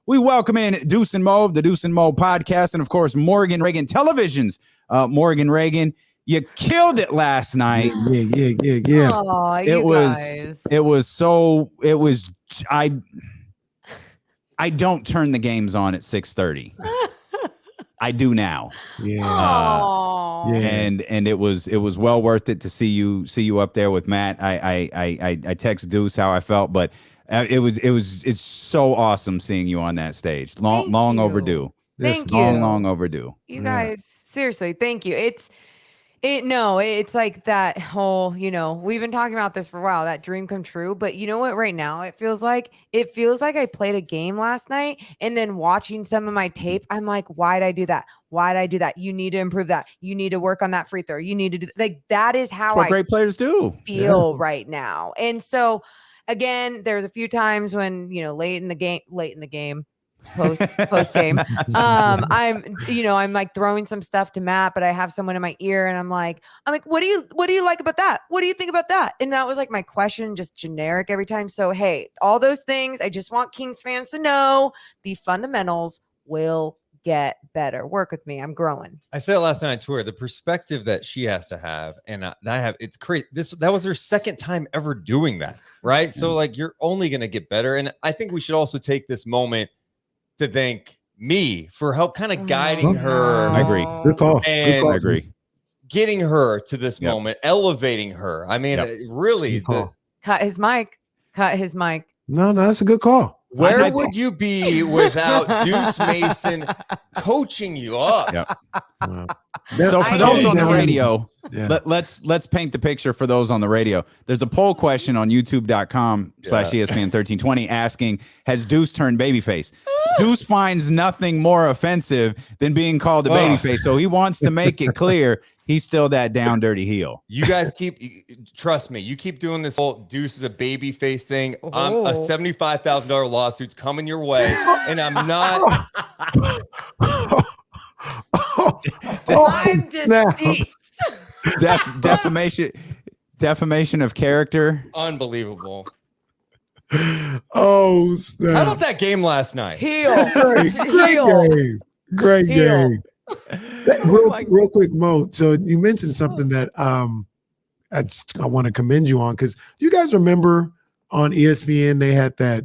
We welcome in Deuce Mo, the Deuce Mo podcast, and of course, Morgan Reagan Television's Morgan Reagan. You killed it last night. Yeah. Oh, I don't turn the games on at 6:30. I do now. And it was well worth it to see you up there with Matt. I text Deuce how I felt, but it's so awesome seeing you on that stage. Long overdue. Thank you. Long overdue. You guys, seriously, thank you. It's like that whole, we've been talking about this for a while, that dream come true. But you know what, right now, it feels like I played a game last night and then watching some of my tape, I'm like, why'd I do that? Why'd I do that? You need to improve that. You need to work on that free throw. You need to do that is how what great players do feel right now. And so again, there's a few times when, late in the game, post game, I'm like throwing some stuff to Matt, but I have someone in my ear and I'm like, what do you like about that? What do you think about that? And that was like my question, just generic every time. So, hey, all those things, I just want Kings fans to know the fundamentals will get better. Work with me. I'm growing. I said it last night on tour, the perspective that she has to have, and it's crazy. That was her second time ever doing that. Right. So like, you're only going to get better. And I think we should also take this moment to thank me for help kind of guiding her. I agree. Good call. And I agree. Getting her to this moment, elevating her. I mean, really. Cut his mic. No, that's a good call. Where would you be without Deuce Mason coaching you up? Wow. So for those on the radio, let's paint the picture for those on the radio. There's a poll question on youtube.com/ESPN 1320 asking, has Deuce turned babyface? Deuce finds nothing more offensive than being called a babyface. So he wants to make it clear he's still that down dirty heel. You guys trust me. You keep doing this whole Deuce is a babyface thing. A $75,000 lawsuit's coming your way, and I'm not. I'm deceased. Defamation of character. Unbelievable. Oh, snap. How about that game last night? Great game. Real quick, Mo. So you mentioned something that I want to commend you on, because do you guys remember on ESPN they had that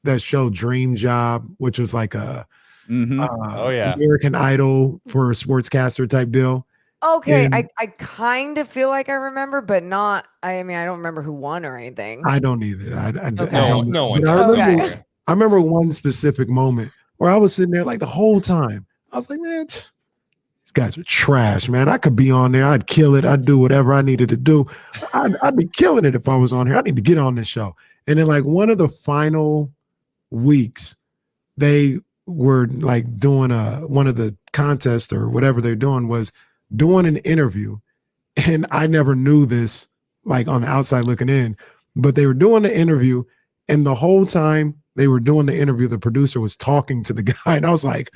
that show Dream Job, which was like a American Idol for a sportscaster type deal? Okay, and I kind of feel like I remember, but not. I mean, I don't remember who won or anything. I don't either. I no one. I remember one specific moment where I was sitting there like the whole time. I was like, man, these guys are trash, man. I could be on there. I'd kill it. I'd do whatever I needed to do. I'd be killing it if I was on here. I need to get on this show. And then like one of the final weeks, they were like doing one of the contests or whatever they're doing was doing an interview. And I never knew this, like on the outside looking in, but they were doing the interview, and the whole time they were doing the interview, the producer was talking to the guy, and I was like,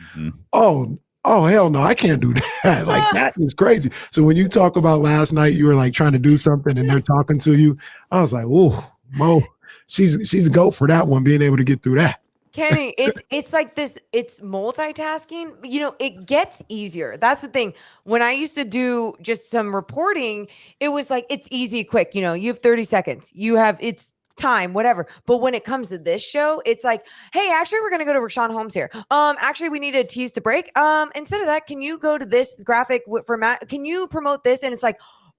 oh hell no, I can't do that. Like that is crazy. So when you talk about last night, you were like trying to do something and they're talking to you, I was like, whoa, Mo, she's a goat for that one, being able to get through that. Kenny, it's like this, it's multitasking, it gets easier. That's the thing. When I used to do just some reporting, it was like, it's easy, quick, you have 30 seconds, it's time, whatever. But when it comes to this show, it's like, hey, actually, we're going to go to Rashawn Holmes here. Actually, we need a tease to break. Instead of that, can you go to this graphic for Matt? Can you promote this? And it's like,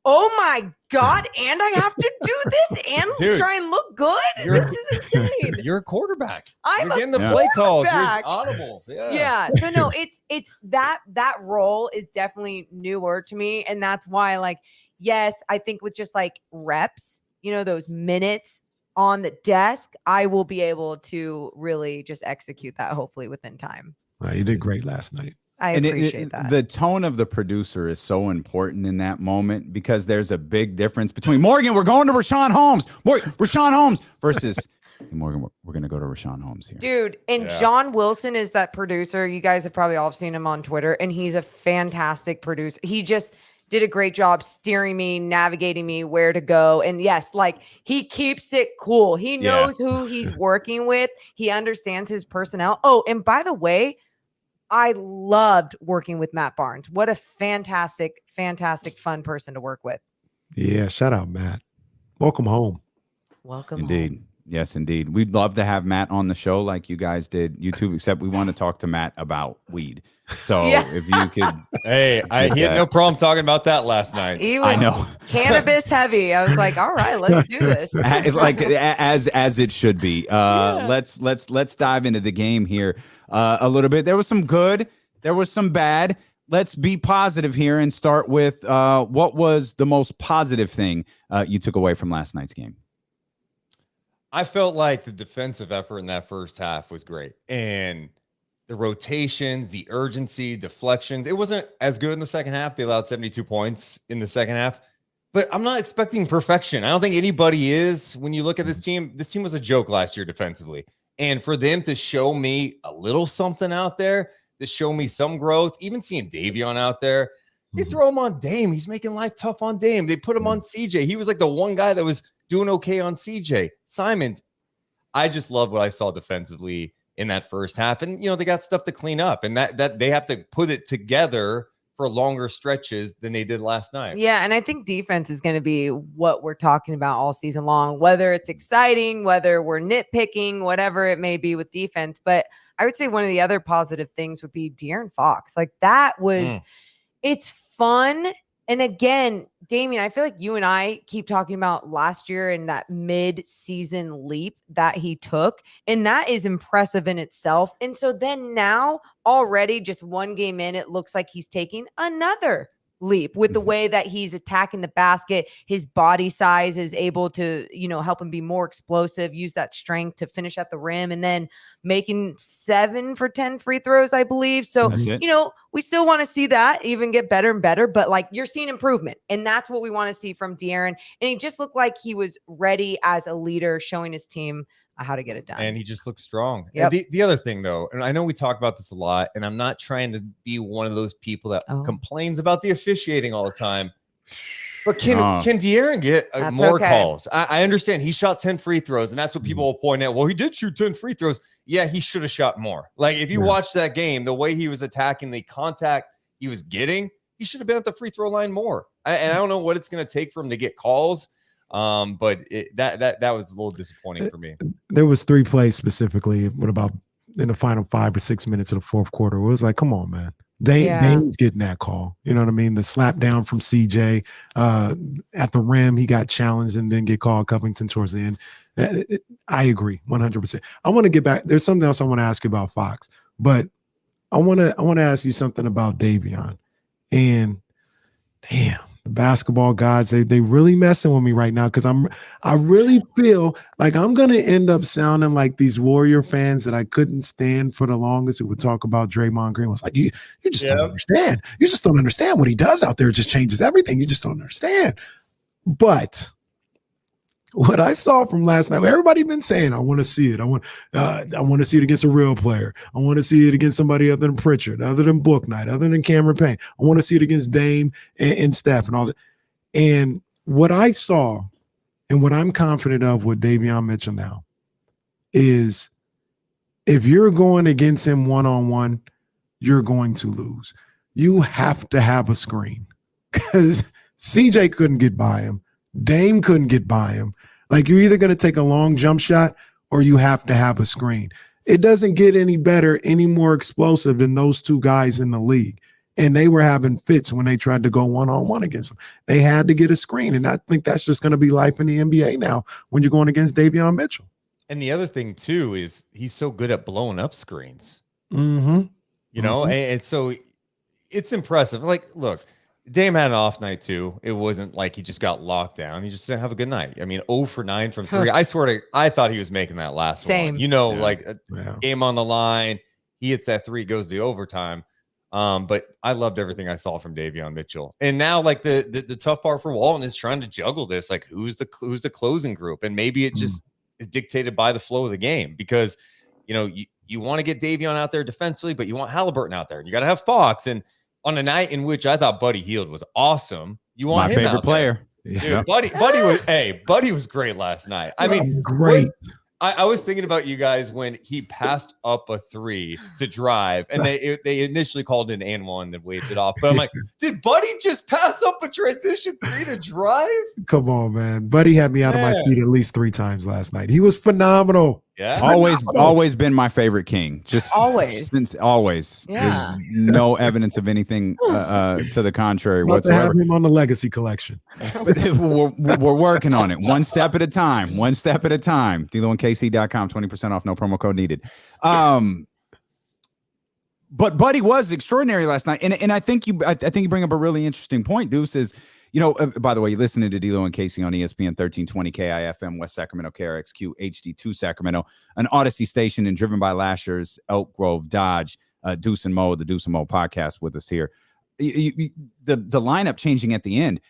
oh my God, and I have to do this and try and look good? This is insane. You're a quarterback. You're getting the play calls. You're audible. Yeah. So no, it's that role is definitely newer to me. And that's why, like, yes, I think with just like reps, those minutes on the desk, I will be able to really just execute that hopefully within time. You did great last night. I appreciate that. The tone of the producer is so important in that moment, because there's a big difference between Morgan, we're going to Rashawn Holmes, Rashawn Holmes versus Morgan, we're going to go to Rashawn Holmes here. Dude, and John Wilson is that producer. You guys have probably all seen him on Twitter, and he's a fantastic producer. did a great job steering me, navigating me where to go. And yes, like he keeps it cool. He knows who he's working with. He understands his personnel. Oh, and by the way, I loved working with Matt Barnes. What a fantastic, fantastic, fun person to work with. Yeah, shout out, Matt. Welcome home. Welcome Indeed. home. Yes, indeed. We'd love to have Matt on the show like you guys did YouTube, except we want to talk to Matt about weed. So if you could. He had no problem talking about that last night. He was I know. cannabis heavy. I was like, all right, let's do this. Like as it should be. Let's dive into the game here a little bit. There was some good, there was some bad. Let's be positive here and start with what was the most positive thing you took away from last night's game? I felt like the defensive effort in that first half was great. And the rotations, the urgency, deflections, it wasn't as good in the second half. They allowed 72 points in the second half. But I'm not expecting perfection. I don't think anybody is. When you look at this team was a joke last year defensively. And for them to show me a little something out there, to show me some growth, even seeing Davion out there, they throw him on Dame. He's making life tough on Dame. They put him on CJ. He was like the one guy that was doing okay on CJ. Simons, I just love what I saw defensively in that first half. And, they got stuff to clean up. And that they have to put it together for longer stretches than they did last night. Yeah, and I think defense is going to be what we're talking about all season long, whether it's exciting, whether we're nitpicking, whatever it may be with defense. But I would say one of the other positive things would be De'Aaron Fox. Like that was, it's fun. And again, Damien, I feel like you and I keep talking about last year and that mid-season leap that he took. And that is impressive in itself. And so then now already just one game in, it looks like he's taking another leap with the way that he's attacking the basket. His body size is able to, help him be more explosive, use that strength to finish at the rim, and then making 7 for 10 free throws, I believe. So, we still want to see that even get better and better, but like you're seeing improvement, and that's what we want to see from De'Aaron. And he just looked like he was ready as a leader, showing his team how to get it done. And he just looks strong. Yep. And the other thing, though, and I know we talk about this a lot, and I'm not trying to be one of those people that complains about the officiating all the time. But can De'Aaron get more calls? I understand he shot 10 free throws, and that's what people will point out. Well, he did shoot 10 free throws. Yeah, he should have shot more. Like, if you watch that game, the way he was attacking, the contact he was getting, he should have been at the free throw line more. And I don't know what it's going to take for him to get calls. But that was a little disappointing for me. There was 3 plays specifically. What about in the final 5 or 6 minutes of the fourth quarter? It was like, come on, man. Dame's getting that call. You know what I mean? The slap down from CJ at the rim, he got challenged and then get called Covington towards the end. I agree 100%. I want to get back. There's something else I want to ask you about Fox, but I want to ask you something about Davion. And damn, the basketball gods, they really messing with me right now, because I really feel like I'm gonna end up sounding like these Warrior fans that I couldn't stand for the longest, who would talk about Draymond Green. Was like, you just don't understand. You just don't understand what he does out there. It just changes everything. You just don't understand. But what I saw from last night, everybody been saying, I want to see it. I want to see it against a real player. I want to see it against somebody other than Pritchard, other than Book Knight, other than Cameron Payne. I want to see it against Dame and Steph and all that. And what I saw and what I'm confident of with Davion Mitchell now is, if you're going against him one-on-one, you're going to lose. You have to have a screen, because CJ couldn't get by him. Dame couldn't get by him. Like, you're either going to take a long jump shot or you have to have a screen. It doesn't get any better, any more explosive than those two guys in the league. And they were having fits when they tried to go one-on-one against them. They had to get a screen. And I think that's just going to be life in the NBA now when you're going against Davion Mitchell. And the other thing, too, is he's so good at blowing up screens. Mm-hmm. And so it's impressive. Like, look, Dame had an off night too. It wasn't like he just got locked down. He just didn't have a good night. I mean, 0 for 9 from 3. I swear I thought he was making that last one. Game on the line. He hits that 3, goes to overtime. But I loved everything I saw from Davion Mitchell. And now, like, the tough part for Walton is trying to juggle this. Like, who's the closing group? And maybe it just is dictated by the flow of the game, because you want to get Davion out there defensively, but you want Halliburton out there. You got to have Fox, and on a night in which I thought Buddy Hield was awesome. You want My him favorite out player. there. Dude, Buddy was great last night. I mean, great. I was thinking about you guys when he passed up a 3 to drive, and they initially called it an and one, then waved it off. But I'm like, did Buddy just pass up a transition 3 to drive? Come on, man. Buddy had me out of my seat at least 3 times last night. He was phenomenal. Yeah, always been my favorite King. Just always. Yeah. There's no evidence of anything to the contrary whatsoever. To have him on the legacy collection. we're working on it, one step at a time. DeLoandCasey.com, 20% off, no promo code needed. But Buddy was extraordinary last night, and I think you bring up a really interesting point, Deuce. Is by the way, you're listening to D'Lo and Casey on ESPN 1320 KIFM, West Sacramento, KRXQ, HD2 Sacramento, an Odyssey station and driven by Lashers, Elk Grove, Dodge, Deuce and Mo, the Deuce and Mo podcast with us here. The lineup changing at the end.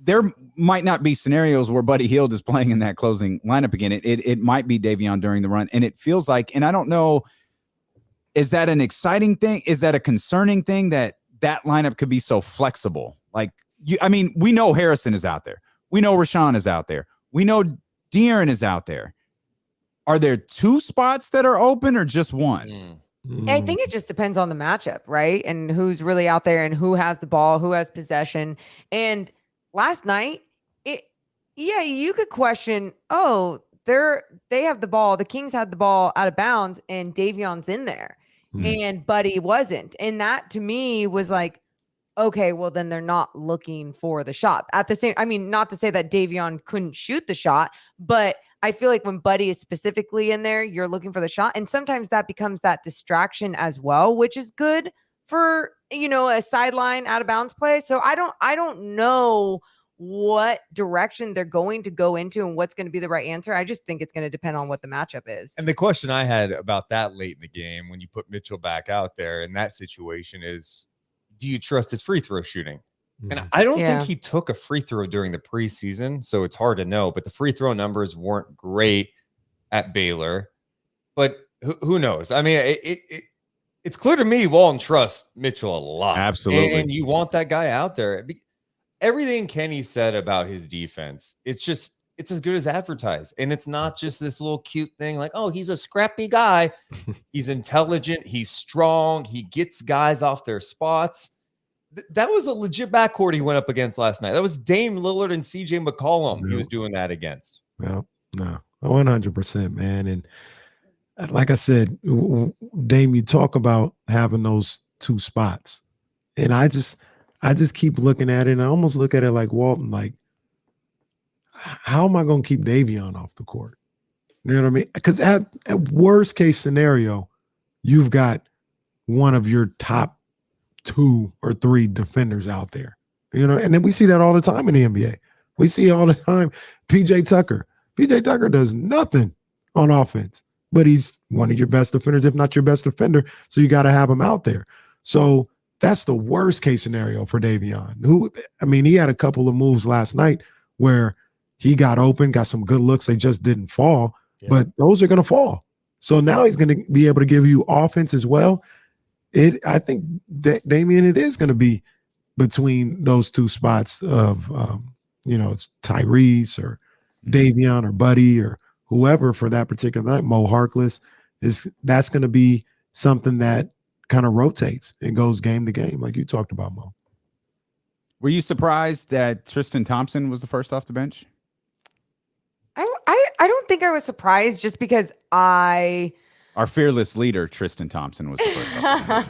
There might not be scenarios where Buddy Hield is playing in that closing lineup again. It might be Davion during the run, and it feels like, and I don't know, is that an exciting thing? Is that a concerning thing that lineup could be so flexible? Like, we know Harrison is out there. We know Rashawn is out there. We know De'Aaron is out there. Are there 2 spots that are open or just one? I think it just depends on the matchup, right? And who's really out there and who has the ball, who has possession. And last night, you could question, they have the ball. The Kings had the ball out of bounds and Davion's in there and Buddy wasn't. And that to me was like, okay, well then they're not looking for the shot. At the same, not to say that Davion couldn't shoot the shot, but I feel like when Buddy is specifically in there, you're looking for the shot. And sometimes that becomes that distraction as well, which is good for, a sideline out of bounds play. So I don't know what direction they're going to go into and what's going to be the right answer. I just think it's going to depend on what the matchup is. And the question I had about that late in the game, when you put Mitchell back out there in that situation, is, do you trust his free throw shooting? And I don't think he took a free throw during the preseason, so it's hard to know. But the free throw numbers weren't great at Baylor. But who knows? I mean, it's clear to me Walton trusts Mitchell a lot. Absolutely. And you want that guy out there. Everything Kenny said about his defense, it's as good as advertised. And it's not just this little cute thing like, oh, he's a scrappy guy. He's intelligent. He's strong. He gets guys off their spots. That was a legit backcourt he went up against last night. That was Dame Lillard and CJ McCollum he was doing that against. Well, no, 100%, man. And like I said, Dame, you talk about having those 2 spots. And I just keep looking at it, and I almost look at it like Walton, like, how am I going to keep Davion off the court? You know what I mean? Because at worst case scenario, you've got one of your top 2 or 3 defenders out there, and then we see that all the time in the NBA. We see all the time PJ Tucker does nothing on offense, but he's one of your best defenders, if not your best defender. So you got to have him out there. So that's the worst case scenario for Davion, he had a couple of moves last night where he got open, got some good looks. They just didn't fall, but those are going to fall. So now he's going to be able to give you offense as well. I think that Damian, it is going to be between those 2 spots of, it's Tyrese or Davion or Buddy or whoever for that particular night. Mo Harkless that's going to be something that kind of rotates and goes game to game, like you talked about, Mo. Were you surprised that Tristan Thompson was the first off the bench? I don't think I was surprised, just because our fearless leader, Tristan Thompson, was the first off the bench.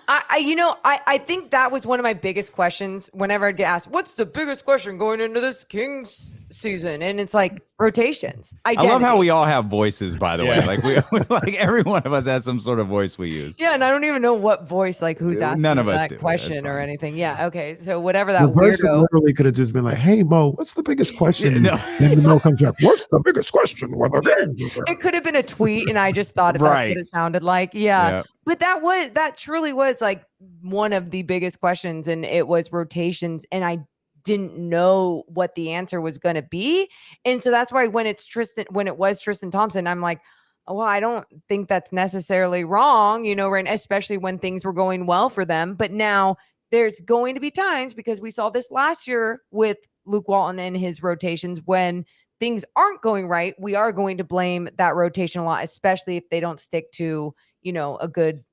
I think that was one of my biggest questions whenever I'd get asked, what's the biggest question going into this Kings season? And it's like rotations. Identity. I love how we all have voices, by the way. Like like every one of us has some sort of voice we use. Yeah, and I don't even know what voice, like who's asking None of us that do. question or anything. Yeah, okay. So whatever that weirdo literally could have just been like, "Hey Mo, what's the biggest question?" Then Mo comes up, "What's the biggest question?" It could have been a tweet, and I just thought that's what it sounded like. Yeah. But that truly was like one of the biggest questions, and it was rotations, and I didn't know what the answer was going to be. And so that's why when it was Tristan Thompson, I'm like, Well, I don't think that's necessarily wrong, right? Especially when things were going well for them. But now there's going to be times, because we saw this last year with Luke Walton and his rotations, when things aren't going right, we are going to blame that rotation a lot, especially if they don't stick to, a good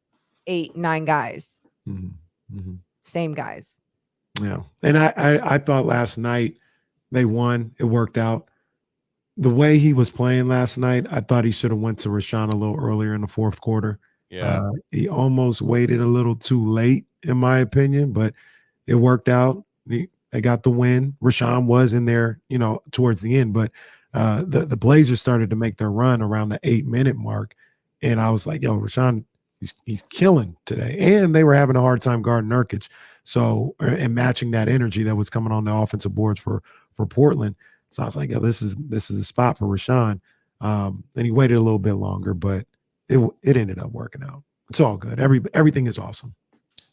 8-9 guys. Mm-hmm. Mm-hmm. Same guys. Yeah. And I thought last night they won. It worked out. The way he was playing last night, I thought he should have went to Rashawn a little earlier in the fourth quarter. Yeah. He almost waited a little too late, in my opinion, but it worked out. They got the win. Rashawn was in there, towards the end, but the Blazers started to make their run around the 8-minute mark. And I was like, yo, Rashawn, he's killing today. And they were having a hard time guarding Nurkic. So, and matching that energy that was coming on the offensive boards for Portland. So I was like, yo, this is the spot for Rashawn. And he waited a little bit longer, but it ended up working out. It's all good. Everything is awesome.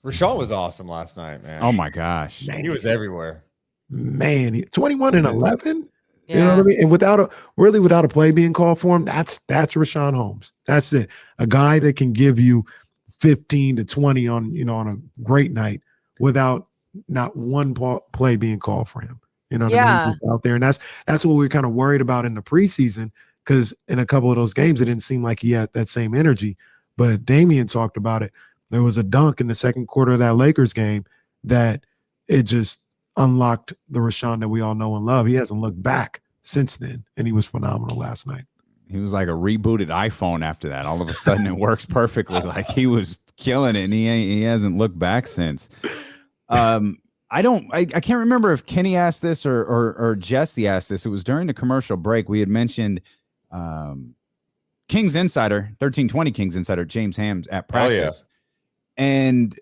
Rashawn was awesome last night, man. Oh my gosh. Man, he was everywhere. Man, 21 and 11. Yeah. You know what I mean? And without a play being called for him, that's Rashawn Holmes. That's it. A guy that can give you 15 to 20 on a great night without not one play being called for him. You know what I mean? He's out there. And that's what we were kind of worried about in the preseason, because in a couple of those games, it didn't seem like he had that same energy. But Damian talked about it. There was a dunk in the second quarter of that Lakers game that it just unlocked the Rashawn that we all know and love. He hasn't looked back since then, and he was phenomenal last night. He was like a rebooted iPhone after that. All of a sudden, it works perfectly. Like he was killing it, and he hasn't looked back since. I can't remember if Kenny asked this or Jesse asked this. It was during the commercial break. We had mentioned Kings Insider, 1320 Kings Insider, James Hams at practice. Oh, yeah. And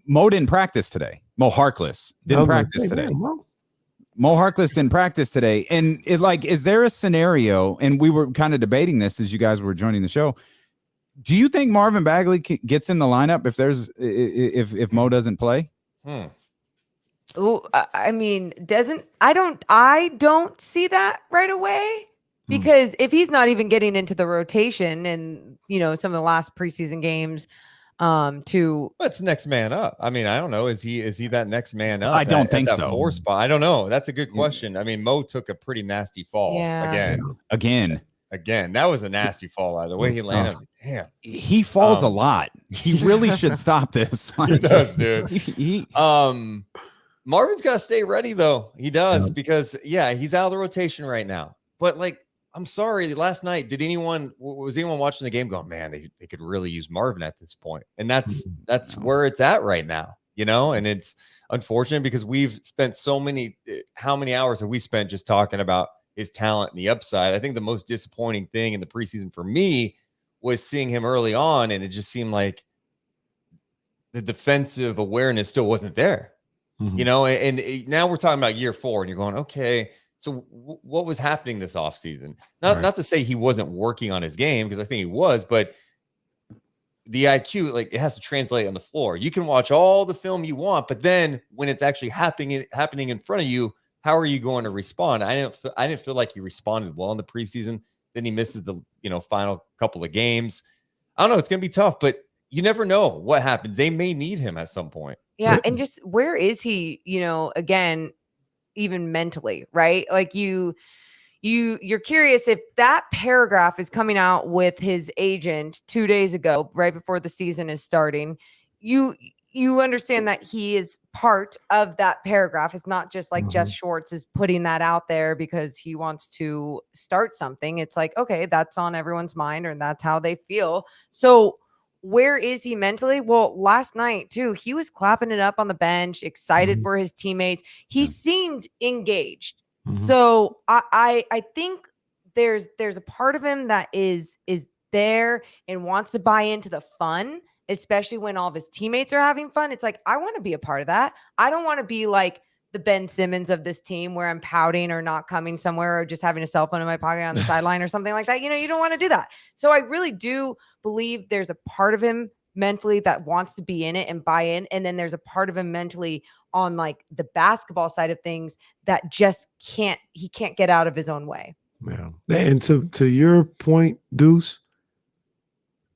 Mo didn't practice today. Mo Harkless didn't practice today. Mo Harkless didn't practice today. And is there a scenario, and we were kind of debating this as you guys were joining the show. Do you think Marvin Bagley gets in the lineup if Mo doesn't play? Oh, I mean, I don't see that right away, because if he's not even getting into the rotation and, some of the last preseason games, what's next man up? I mean, I don't know. Is he that next man up? I don't think that so. 4 spot. I don't know. That's a good question. I mean, Mo took a pretty nasty fall again. That was a nasty fall. The way he landed, damn. He falls a lot. He really should stop this. He does, dude. Marvin's got to stay ready, though. He does, because he's out of the rotation right now. But I'm sorry, last night, was anyone watching the game going, man, they could really use Marvin at this point? And that's where it's at right now, and it's unfortunate, because we've spent how many hours have we spent just talking about his talent and the upside? I think the most disappointing thing in the preseason for me was seeing him early on, and it just seemed like the defensive awareness still wasn't there. And now we're talking about year 4, and you're going, okay, so what was happening this offseason? Not to say he wasn't working on his game, because I think he was, but the IQ, it has to translate on the floor. You can watch all the film you want, but then when it's actually happening in front of you, how are you going to respond? I didn't feel like he responded well in the preseason. Then he misses the final couple of games. I don't know. It's going to be tough, but you never know what happens. They may need him at some point. Yeah. And just where is he, again, even mentally, right? You're curious if that paragraph is coming out with his agent 2 days ago, right before the season is starting. You understand that he is part of that paragraph. It's not just like Jeff Schwartz is putting that out there because he wants to start something. It's like, okay, that's on everyone's mind, or that's how they feel. So where is he mentally? Well, last night too, he was clapping it up on the bench, excited for his teammates. He seemed engaged. So I think there's a part of him that is there and wants to buy into the fun, especially when all of his teammates are having fun. It's like, I want to be a part of that. I don't want to be like the Ben Simmons of this team where I'm pouting or not coming somewhere or just having a cell phone in my pocket on the sideline or something like that. You don't want to do that. So I really do believe there's a part of him mentally that wants to be in it and buy in. And then there's a part of him mentally on the basketball side of things that just he can't get out of his own way. Yeah. And to your point, Deuce,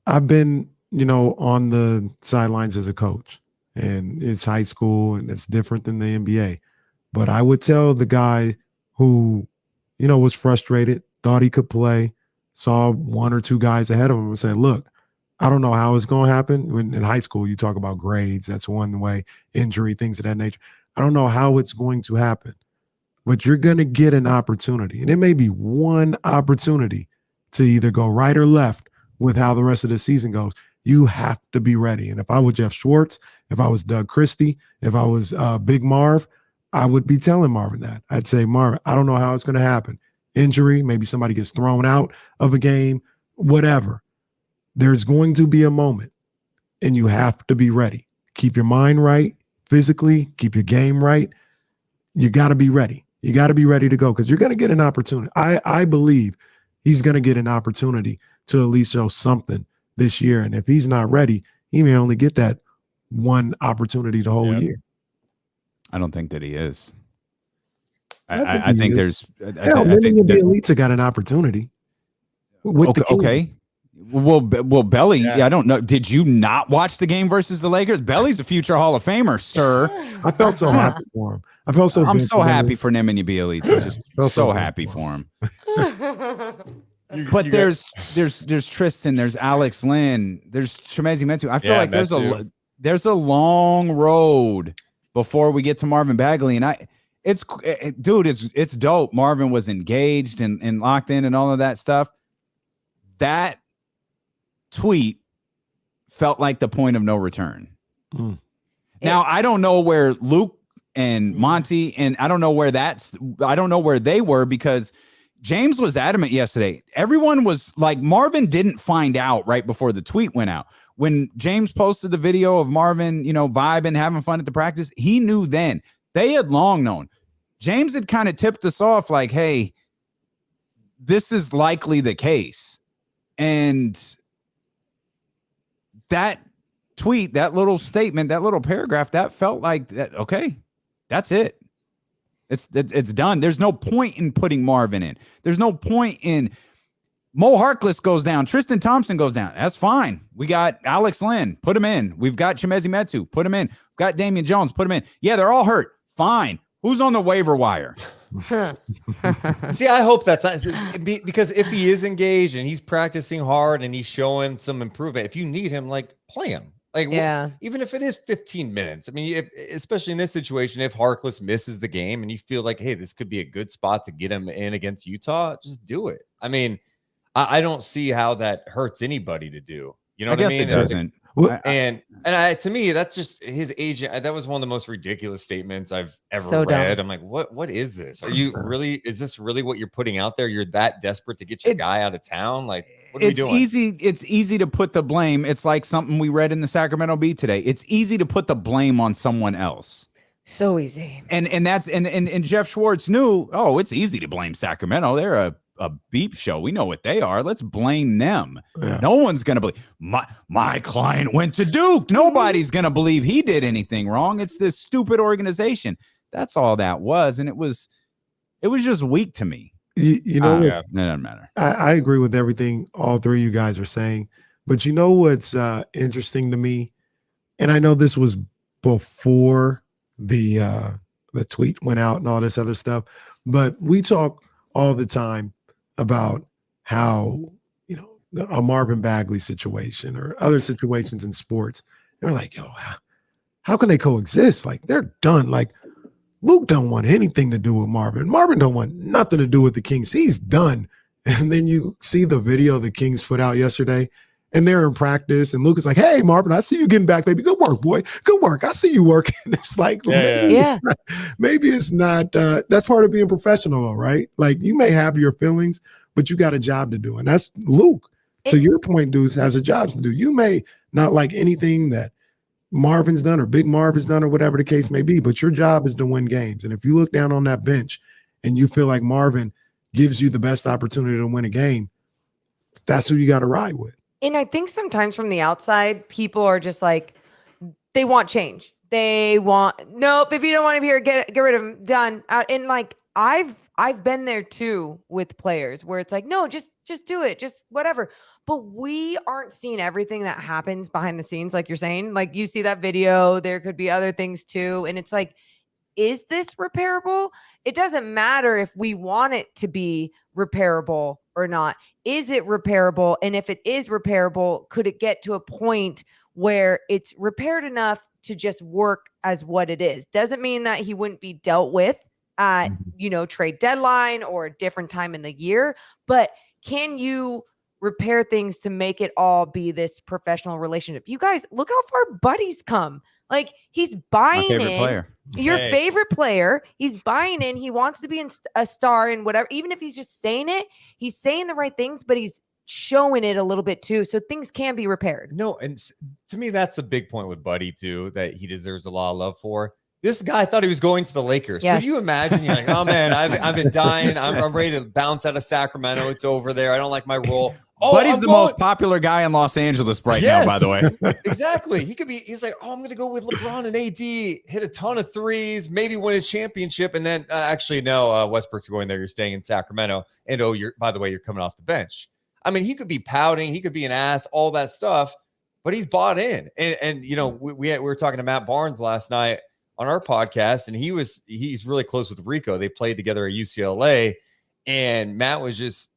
I've been, on the sidelines as a coach, and it's high school and it's different than the NBA. But I would tell the guy who, was frustrated, thought he could play, saw one or two guys ahead of him and said, look, I don't know how it's going to happen. When in high school, you talk about grades. That's one way, injury, things of that nature. I don't know how it's going to happen, but you're going to get an opportunity. And it may be one opportunity to either go right or left with how the rest of the season goes. You have to be ready. And if I was Jeff Schwartz, if I was Doug Christie, if I was Big Marv, I would be telling Marvin that. I'd say, Marvin, I don't know how it's going to happen. Injury, maybe somebody gets thrown out of a game, whatever. There's going to be a moment, and you have to be ready. Keep your mind right physically, keep your game right. You got to be ready. You got to be ready to go because you're going to get an opportunity. I believe he's going to get an opportunity to at least show something this year. And if he's not ready, he may only get that one opportunity the whole year. I don't think that he is. I think there's. Hell, many of the elites have got an opportunity. Okay. Well, Belly, I don't know. Did you not watch the game versus the Lakers? Belly's a future Hall of Famer, sir. I felt so happy for him. I'm so happy for him and be elites. I'm just so happy for him. But there's Tristan, there's Alex Lynn, there's Chimezie Metu. I feel like there's a long road before we get to Marvin Bagley, and it's dope. Marvin was engaged and locked in and all of that stuff. That tweet felt like the point of no return. Now I don't know where Luke and Monty and I don't know where they were because James was adamant yesterday. Everyone was like, Marvin didn't find out right before the tweet went out. When James posted the video of Marvin, vibing, having fun at the practice, he knew then. They had long known. James had kind of tipped us off like, hey, this is likely the case. And that tweet, that little statement, that little paragraph, that felt like that. Okay, that's it. It's done. There's no point in putting Marvin in. There's no point in Mo Harkless goes down. Tristan Thompson goes down. That's fine. We got Alex Lynn. Put him in. We've got Chimezie Metu. Put him in. We've got Damian Jones. Put him in. Yeah, they're all hurt. Fine. Who's on the waiver wire? See, I hope that's not because if he is engaged and he's practicing hard and he's showing some improvement, if you need him, play him. Even if it is 15 minutes. I mean, especially in this situation, if Harkless misses the game and you feel like, hey, this could be a good spot to get him in against Utah, just do it. I mean, I don't see how that hurts anybody to do. You know what I mean? It doesn't. To me, that's just his agent. That was one of the most ridiculous statements I've ever read. I'm like, what is this? Are you really? Is this really what you're putting out there? You're that desperate to get your guy out of town? Like, what are we doing? It's easy to put the blame. It's like something we read in the Sacramento Bee today. It's easy to put the blame on someone else. So easy. And that's and Jeff Schwartz knew. Oh, it's easy to blame Sacramento. They're a beep show. We know what they are. Let's blame them. Yeah. No one's gonna believe my client went to Duke. Nobody's gonna believe he did anything wrong. It's this stupid organization. That's all that was, and it was just weak to me. You know, it doesn't matter. I agree with everything all three of you guys are saying, but you know what's interesting to me, and I know this was before the tweet went out and all this other stuff, but we talk all the time about how, a Marvin Bagley situation or other situations in sports, they're like, yo, how can they coexist? Like, they're done. Like, Luke don't want anything to do with Marvin. Marvin don't want nothing to do with the Kings. He's done. And then you see the video the Kings put out yesterday, and they're in practice, and Luke is like, hey, Marvin, I see you getting back, baby. Good work, boy. Good work. I see you working. It's like, maybe it's not, that's part of being professional, right? Like, you may have your feelings, but you got a job to do. And that's Luke. To your point, Deuce has a job to do. You may not like anything that Marvin's done or Big Marv has done or whatever the case may be, but your job is to win games. And if you look down on that bench and you feel like Marvin gives you the best opportunity to win a game, that's who you got to ride with. And I think sometimes from the outside, people are just like, they want change. They want, nope, if you don't want him here, get rid of him, done. And like, I've been there too with players where it's like, no, just do it, just whatever. but we aren't seeing everything that happens behind the scenes, like you're saying. Like you see that video, there could be other things too. And it's like, is this repairable? It doesn't matter if we want it to be repairable or not. Is it repairable? And if it is repairable, could it get to a point where it's repaired enough to just work as what it is? Doesn't mean that he wouldn't be dealt with at, trade deadline or a different time in the year, but can you repair things to make it all be this professional relationship? You guys, look how far Buddy's come. Like, he's buying in. Player. Your favorite player. He's buying in. He wants to be a star and whatever. Even if he's just saying it, he's saying the right things, but he's showing it a little bit too. So things can be repaired. No, and to me, that's a big point with Buddy too, that he deserves a lot of love for. This guy thought he was going to the Lakers. Yes. Could you imagine? You're like, oh man, I've been dying. I'm ready to bounce out of Sacramento. It's over there. I don't like my role. Oh, Buddy's the most popular guy in Los Angeles right now, by the way. Exactly. He's like, oh, I'm going to go with LeBron and AD, hit a ton of threes, maybe win a championship. And then Westbrook's going there. You're staying in Sacramento. And by the way, you're coming off the bench. I mean, he could be pouting. He could be an ass, all that stuff, but he's bought in. And we were talking to Matt Barnes last night on our podcast, and he's really close with Rico. They played together at UCLA, and Matt was just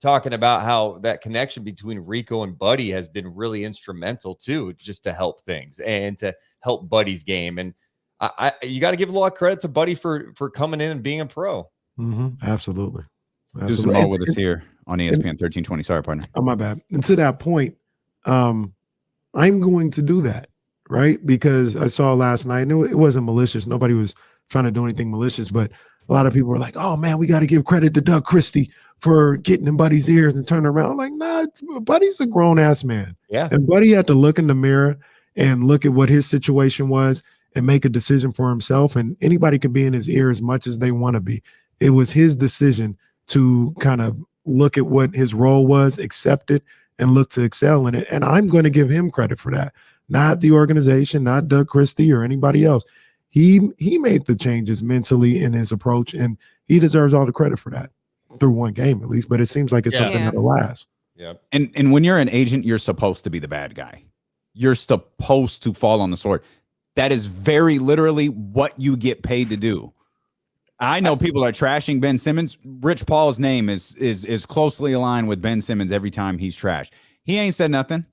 talking about how that connection between Rico and Buddy has been really instrumental too, just to help things and to help Buddy's game. And you got to give a lot of credit to Buddy for coming in and being a pro. Absolutely. Deuce Mo with us here on ESPN 1320. Sorry, partner. Oh, my bad. And to that point, I'm going to do that, right? Because I saw last night, and it wasn't malicious. Nobody was trying to do anything malicious, but a lot of people were like, oh man, we got to give credit to Doug Christie for getting in Buddy's ears and turning around. I'm like, nah, Buddy's a grown ass man. Yeah. And Buddy had to look in the mirror and look at what his situation was and make a decision for himself. And anybody could be in his ear as much as they want to be. It was his decision to kind of look at what his role was, accept it, and look to excel in it. And I'm going to give him credit for that. Not the organization, not Doug Christie or anybody else. He made the changes mentally in his approach, and he deserves all the credit for that through one game at least. But it seems like it's something that'll last. Yeah. And when you're an agent, you're supposed to be the bad guy. You're supposed to fall on the sword. That is very literally what you get paid to do. I know people are trashing Ben Simmons. Rich Paul's name is closely aligned with Ben Simmons every time he's trashed. He ain't said nothing.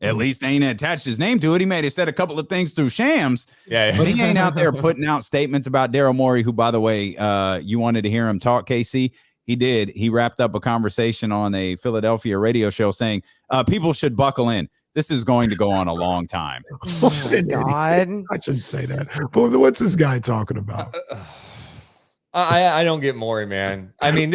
At least ain't attached his name to it. He may have said a couple of things through Shams. Yeah. But he ain't out there putting out statements about Daryl Morey, who, by the way, you wanted to hear him talk, KC. He did. He wrapped up a conversation on a Philadelphia radio show saying people should buckle in. This is going to go on a long time. Oh my God. I shouldn't say that. But what's this guy talking about? I don't get Morey, man. I mean,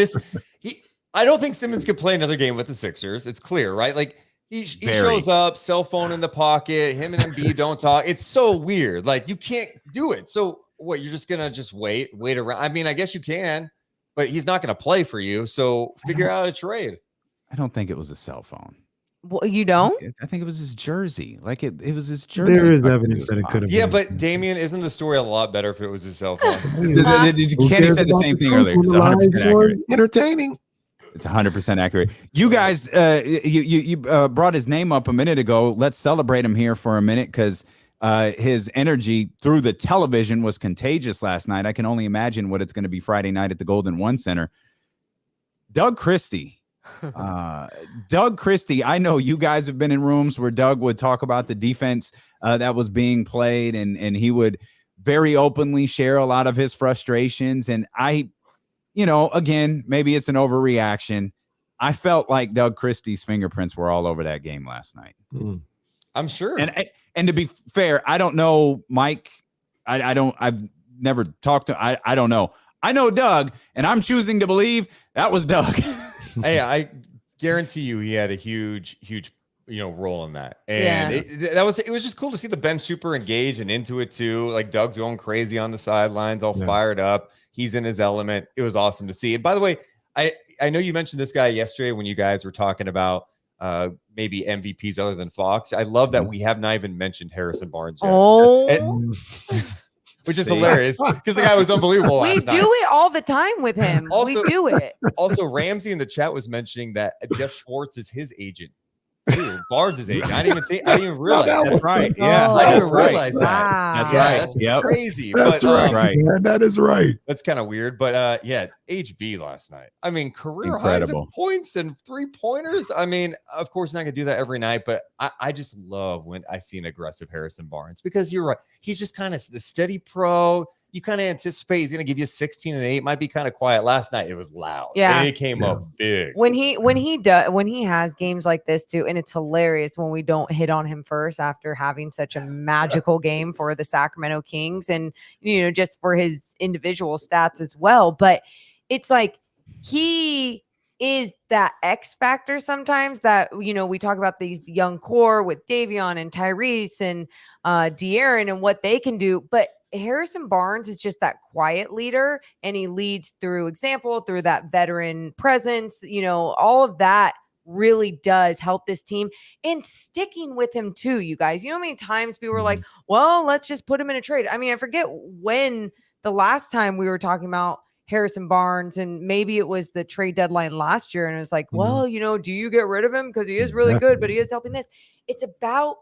I don't think Simmons could play another game with the Sixers. It's clear, right? Like, he shows up, cell phone in the pocket. Him and Embiid don't talk. It's so weird. Like, you can't do it. So what? You're just gonna wait around. I mean, I guess you can, but he's not gonna play for you. So figure out a trade. I don't think it was a cell phone. Well, you don't? I think it was his jersey. Like it was his jersey. There is evidence that it could have been. Yeah, but Damian, isn't the story a lot better if it was his cell phone? Kenny said the same thing earlier. It's 100% accurate. Entertaining. It's 100% accurate. You guys, you brought his name up a minute ago. Let's celebrate him here for a minute because his energy through the television was contagious last night. I can only imagine what it's going to be Friday night at the Golden One Center. Doug Christie. Doug Christie. I know you guys have been in rooms where Doug would talk about the defense that was being played, and he would very openly share a lot of his frustrations. And again, maybe it's an overreaction. I felt like Doug Christie's fingerprints were all over that game last night. I'm sure. And to be fair, I don't know Mike. I've never talked to. I don't know. I know Doug, and I'm choosing to believe that was Doug. Hey, I guarantee you, he had a huge role in that. And it was just cool to see the bench super engaged and into it too. Like Doug's going crazy on the sidelines, all fired up. He's in his element. It was awesome to see. And by the way, I know you mentioned this guy yesterday when you guys were talking about maybe MVPs other than Fox. I love that we have not even mentioned Harrison Barnes yet. Oh, which is hilarious because the guy was unbelievable We last night. do it all the time with him. Also- we do it. Also, Ramsey in the chat was mentioning that Jeff Schwartz is his agent. Dude, Barnes' agent. I didn't even realize That's right. Yeah, I didn't that's right. realize that. That's Wow. right. That's Yep. crazy. That's but, right. right. Man, that is right. That's kind of weird. But yeah, HB last night. I mean, career Incredible. highs in points and 3-pointers. I mean, of course, not gonna do that every night, but I just love when I see an aggressive Harrison Barnes because you're right. He's just kind of the steady pro. You kind of anticipate he's gonna give you 16 and 8. Might be kind of quiet. Last night it was loud. Yeah. It came up big. When he has games like this too, and it's hilarious when we don't hit on him first after having such a magical game for the Sacramento Kings, and just for his individual stats as well. But it's like he is that X factor sometimes that we talk about these young core with Davion and Tyrese and De'Aaron and what they can do, but Harrison Barnes is just that quiet leader, and he leads through example, through that veteran presence. All of that really does help this team, and sticking with him too, you guys. How many times people were like, well, let's just put him in a trade. I mean, I forget when the last time we were talking about Harrison Barnes, and maybe it was the trade deadline last year, and it was like, well, do you get rid of him because he is really good, but he is helping this. It's about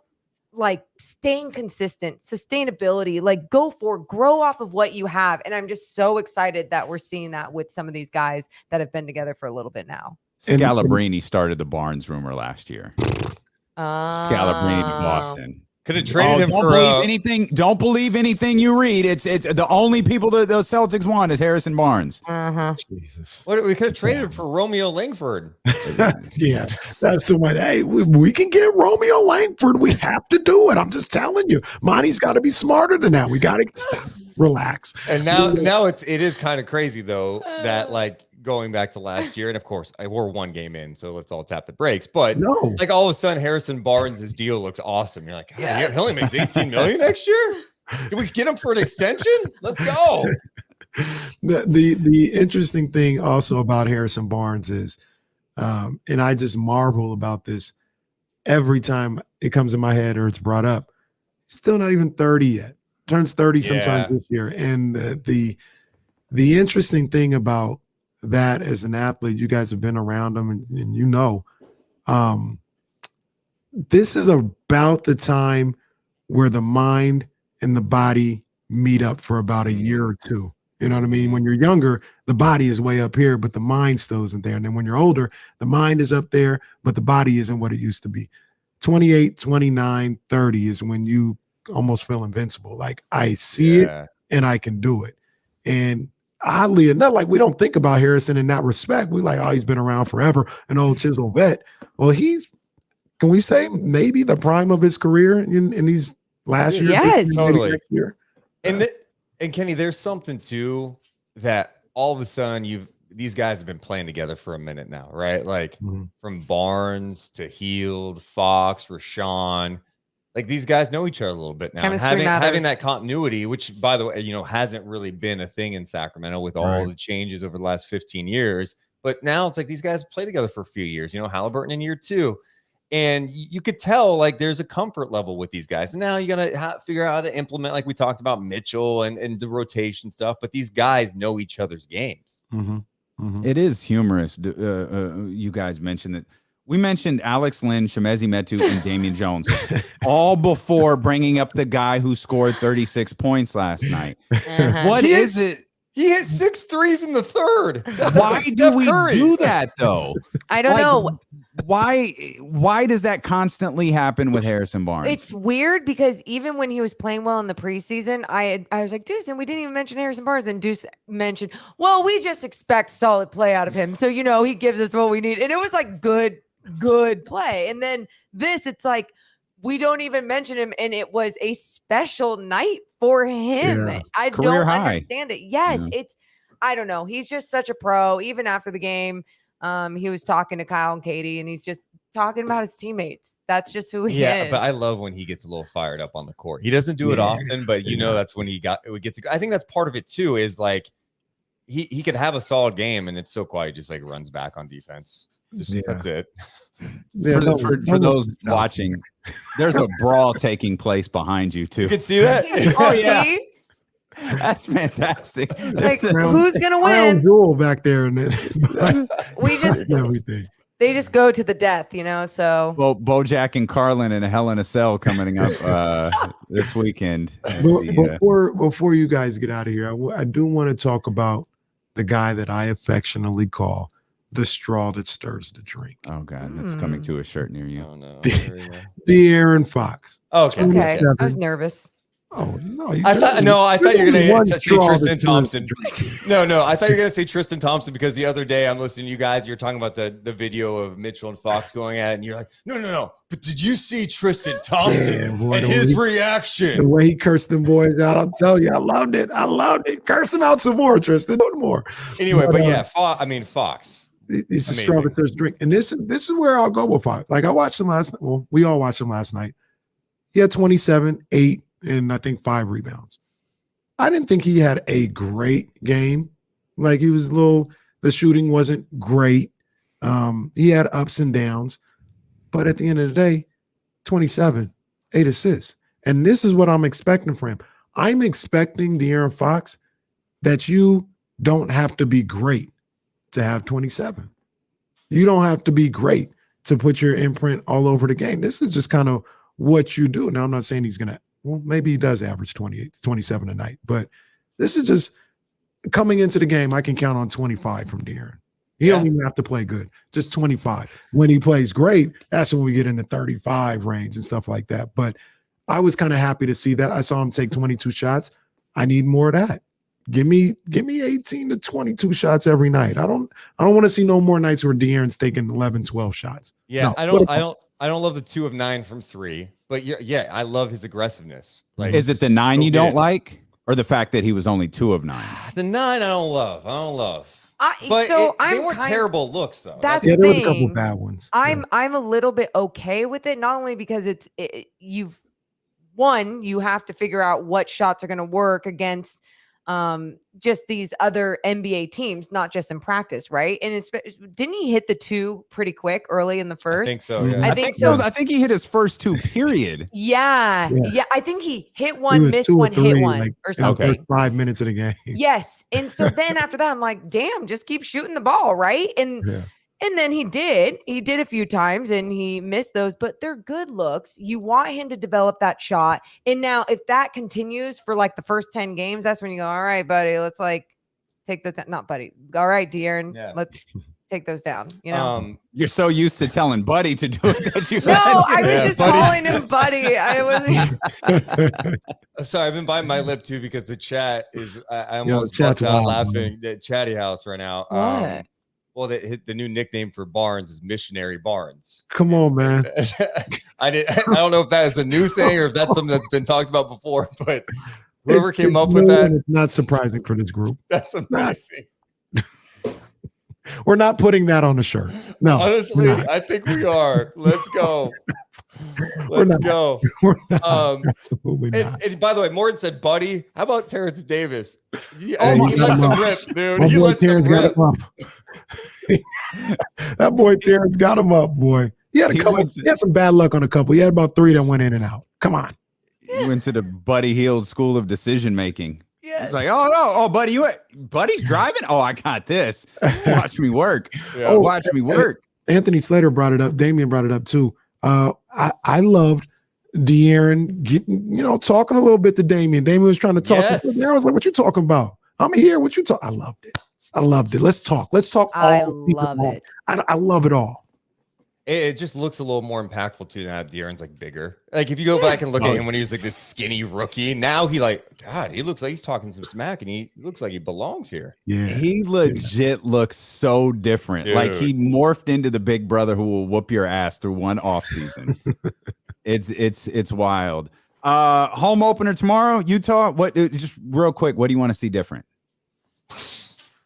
like staying consistent, sustainability, like grow off of what you have. And I'm just so excited that we're seeing that with some of these guys that have been together for a little bit now. Scalabrine started the Barnes rumor last year. Scalabrine to Boston. Could have traded him don't for believe anything. Don't believe anything you read. It's the only people that the Celtics want is Harrison Barnes. Jesus. What we could have traded him for Romeo Langford. Yeah, that's the one. Hey, we can get Romeo Langford. We have to do it. I'm just telling you. Monty's got to be smarter than that. We got to stop. Relax. And now it is kind of crazy though that like going back to last year, and of course we're one game in, so let's all tap the brakes. But like all of a sudden, Harrison Barnes' deal looks awesome. You're like, he only makes 18 million next year. Can we get him for an extension? Let's go. The interesting thing also about Harrison Barnes is, and I just marvel about this every time it comes in my head or it's brought up. He's still not even 30 yet. Turns 30 sometime this year. And the interesting thing about that as an athlete, you guys have been around him and this is about the time where the mind and the body meet up for about a year or two. You know what I mean? When you're younger, the body is way up here, but the mind still isn't there. And then when you're older, the mind is up there, but the body isn't what it used to be. 28, 29, 30 is when you almost feel invincible. Like I see it and I can do it. And oddly enough, like we don't think about Harrison in that respect. We like, oh, he's been around forever, an old chisel vet. Well, can we say maybe the prime of his career in these last year? Yes, totally. Next year. And Kenny, there's something too that all of a sudden these guys have been playing together for a minute now, right? Like from Barnes to Heald, Fox, Rashawn. Like these guys know each other a little bit now. Chemistry Having that continuity, which by the way, hasn't really been a thing in Sacramento with all the changes over the last 15 years. But now it's like these guys play together for a few years, Halliburton in year 2. And you could tell like there's a comfort level with these guys. And now you got to figure out how to implement, like we talked about Mitchell and the rotation stuff. But these guys know each other's games. It is humorous. You guys mentioned that. We mentioned Alex Lynn, Shemezi Metu, and Damian Jones, all before bringing up the guy who scored 36 points last night. What is it? He hit 6 threes in the third. Why do we do that, though? I don't know. Why does that constantly happen with Harrison Barnes? It's weird because even when he was playing well in the preseason, I was like, Deuce, and we didn't even mention Harrison Barnes. And Deuce mentioned, well, we just expect solid play out of him. So, he gives us what we need. And it was like good play. And then it's like, we don't even mention him. And it was a special night for him. Yeah. I Career don't high. understand it. Yes. Yeah. I don't know. He's just such a pro. Even after the game, he was talking to Kyle and Katie, and he's just talking about his teammates. That's just who he is. Yeah, but I love when he gets a little fired up on the court. He doesn't do it often, but that's when he gets to go. I think that's part of it too, is like he could have a solid game and it's so quiet, just like runs back on defense. That's it. For those watching, there's a brawl taking place behind you too. You can see that. Oh yeah. That's fantastic. Like, who's gonna win? Jewel back there, and then We just everything. They just go to the death, So well, Bojack and Carlin and a Hell in a Cell coming up this weekend. Before you guys get out of here, I do want to talk about the guy that I affectionately call the straw that stirs the drink. Oh God, that's coming to a shirt near you. Oh no, De'Aaron Fox. Okay, I was nervous. Oh no! I thought you were going to say Tristan Thompson. No, I thought you were going to say Tristan Thompson because the other day I'm listening to you guys. You're talking about the video of Mitchell and Fox going at it, and you're like, no. But did you see Tristan Thompson and his reaction? The way he cursed them boys out, I'll tell you, I loved it. Curse them out some more, Tristan. No more. Anyway, but yeah, Fox. It's a straw that stirs the drink, and this is where I'll go with Fox. Like I watched him last night. Well, we all watched him last night. He had 27, 8. And I think 5 rebounds. I didn't think he had a great game. Like he was the shooting wasn't great. He had ups and downs, but at the end of the day, 27, 8 assists. And this is what I'm expecting from him. I'm expecting De'Aaron Fox that you don't have to be great to have 27. You don't have to be great to put your imprint all over the game. This is just kind of what you do. Now, I'm not saying he's going to, well, maybe he does average 28, 27 a night, but this is just coming into the game. I can count on 25 from De'Aaron. He don't even have to play good, just 25. When he plays great, that's when we get in the 35 range and stuff like that. But I was kind of happy to see that. I saw him take 22 shots. I need more of that. Give me 18 to 22 shots every night. I don't want to see no more nights where De'Aaron's taking 11, 12 shots. Yeah, no, I don't love the 2 of 9 from 3, but I love his aggressiveness. Like, is it the 9 you don't like, or the fact that he was only 2 of 9? The 9 I don't love. But they weren't terrible looks though. That's there the was thing. a couple bad ones. I'm a little bit okay with it, not only because you have to figure out what shots are going to work against just these other NBA teams, not just in practice, right? And didn't he hit the 2 pretty quick early in the first? I think so. Yeah. I think so. I think he hit his first 2. Period. Yeah. I think he hit one, missed one, hit one, like, or something. In the first 5 minutes of the game. Yes, and so then after that, I'm like, damn, just keep shooting the ball, right? And then he did a few times and he missed those, but they're good looks. You want him to develop that shot. And now if that continues for like the first 10 games, that's when you go, all right, buddy, let's like take those down. Not buddy. All right, De'Aaron, let's take those down. You're so used to telling buddy to do it that you I was just calling him buddy. I wasn't. I'm sorry, I've been biting my lip too because the chat is I almost bust out laughing at Chatty House right now. What? Well, the new nickname for Barnes is Missionary Barnes. Come on, man. I don't know if that is a new thing or if that's something that's been talked about before, but whoever came up with that. It's not surprising for this group. That's amazing. We're not putting that on the shirt. No. Honestly, I think we are. Let's go. Let's go. Absolutely not. And by the way, Morton said, buddy, how about Terrence Davis? He lets him rip, dude. My he boy lets Terrence him rip. got him up. That boy Terrence got him up, boy. He had he had some bad luck on a couple. He had about 3 that went in and out. Come on. He went to the Buddy Hield School of Decision Making. He's like, oh, buddy, buddy's driving. Oh, I got this. Watch me work. Watch me work. Anthony Slater brought it up. Damian brought it up too. I loved De'Aaron getting, talking a little bit to Damian. Damian was trying to talk to him. De'Aaron was like, what you talking about? I'm here. What you talk? I loved it. Let's talk. I love it. I love it all. It just looks a little more impactful too now. De'Aaron's like bigger. Like if you go back and look at him when he was like this skinny rookie, now he looks like he's talking some smack and he looks like he belongs here. Yeah, he legit looks so different. Dude. Like he morphed into the big brother who will whoop your ass through one off season. It's wild. Home opener tomorrow, Utah. What? Just real quick, what do you want to see different?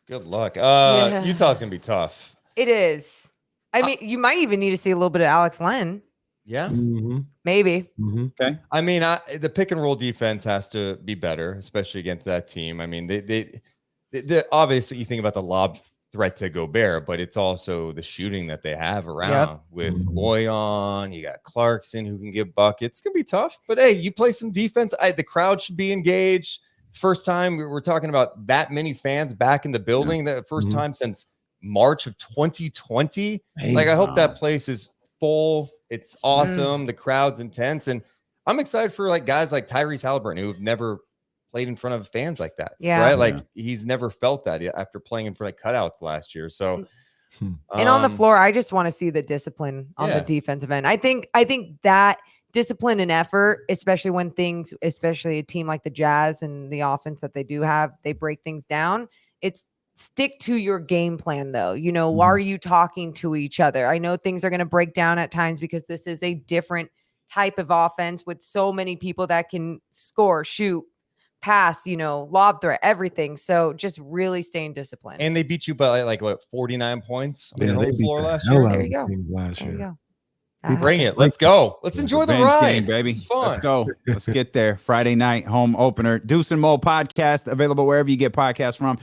Good luck. Utah's gonna be tough. It is. I mean, you might even need to see a little bit of Alex Len. Yeah. Mm-hmm. Maybe. Mm-hmm. Okay. I mean, the pick and roll defense has to be better, especially against that team. I mean, they obviously you think about the lob threat to Gobert, but it's also the shooting that they have around with Boyan. You got Clarkson who can give buckets. It's gonna be tough, but hey, you play some defense. The crowd should be engaged. First time we're talking about that many fans back in the building. That first time since March of 2020. Like, I hope that place is full. It's awesome. The crowd's intense, and I'm excited for like guys like Tyrese Halliburton who've never played in front of fans like that. Right? Like he's never felt that after playing in front of cutouts last year. So. And on the floor, I just want to see the discipline on the defensive end. I think that discipline and effort, especially when especially a team like the Jazz and the offense that they do have, they break things down. It's stick to your game plan, though. You know, why are you talking to each other? I know things are going to break down at times because this is a different type of offense with so many people that can score, shoot, pass, lob threat, everything. So just really staying disciplined. And they beat you by like what, 49 points on they the beat floor the last hell year. out There of you go. Kings last There you year. go. Bring it. Let's go. Let's enjoy the Revenge ride, game, baby. It's fun. Let's go. Let's get there. Friday night home opener. Deuce Mo podcast available wherever you get podcasts from.